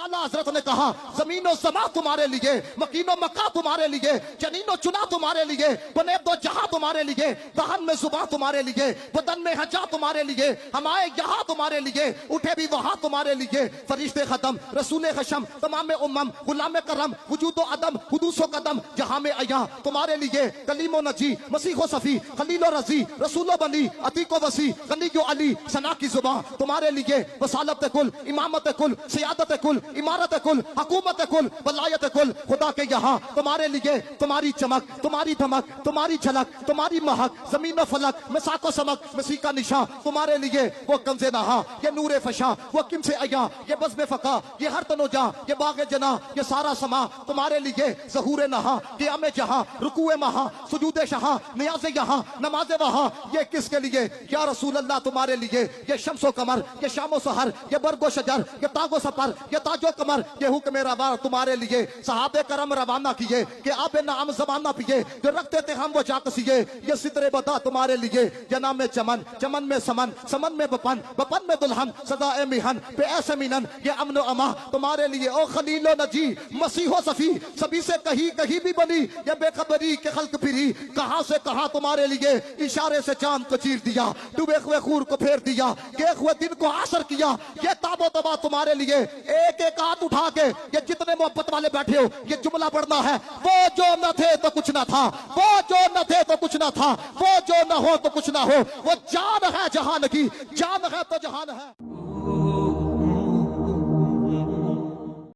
आला हजरत ने कहा जमीनो समा तुम्हारे लिए, मकीनो मक्का तुम्हारे लिए, जनीनो चुना तुम्हारे लिए, बने दो जहां तुम्हारे लिए, दहन में जुबान तुम्हारे लिए, बदन में हजा तुम्हारे लिए, हम आए यहाँ तुम्हारे लिए, उठे भी वहां तुम्हारे लिए। फरिश्ते खत्म, रसूल खशम, तमाम उम्मम, गुलाम करम, वजूदो अदम, हुदूसो कदम, जहां में आया तुम्हारे लिए। कलीमो नजी, मसीहो सफी, खलीलो रजी, रसूलो बनी, अतीको वसी, गनीयो अली, सना की जुबान तुम्हारे लिए। वसालत कुल, इमामत कुल, सियादत कुल, इमारत कुल, हुकूमत कुल, वलायत कुल, खुदा के यहाँ तुम्हारे लिए। तुम्हारी चमक, तुम्हारी धमक, तुम्हारी झलक, तुम्हारी महक, जमीन व फलक में साको समक, मसीह का निशा तुम्हारे लिए। वो कंजे नहा, ये नूरे फशा, वो किम से आया, ये बज़्म फका, ये हर तनोजा, ये बागे जना, ये सारा समा तुम्हारे लिए। ज़हूरे नहा, क़ियाम जहां, रुकूए महा, सुजूदे शहा, नियाज़े यहाँ, नमाज़े वहाँ, ये किसके लिए? या रसूल अल्लाह तुम्हारे लिए। ये शम्सो कमर, ये शामो सहर, ये बरगो शजर, ये तागो सफर, ये ताजो कमर, ये हुक्म रवा तुम्हारे लिए। सहाबे करम रवाना किए कि आबे नाम ज़माना पिए, जो रखते थे हम वो जाकसिए। ये सितरे बता तुम्हारे लिए। जना में चमन, चमन में समन, समन में बपन, बपन में दुल्हन, सदा ए मिहन पे ऐसे मिनन, ये अमन अमा तुम्हारे लिए। ओ खलीलो नजी, मसीहो सफी, सभी से कहीं कहीं भी बनी, ये बेखबरी के खल्क फिरी, कहां से कहां तुम्हारे लिए। इशारे से चांद को चीर दिया, डूबे हुए खूर को फेर दिया, के हुए दिन को आसर किया, ये ताबो तबा तुम्हारे लिए। एक एक हाथ उठा के ये जितने मोहब्बत वाले बैठे हो, ये जुमला पढ़ना है। वो जो न थे तो कुछ न था, वो जो न थे तो कुछ न था, वो जो न हो तो कुछ न हो, वो जान है जहान की, जान है तो जहान है।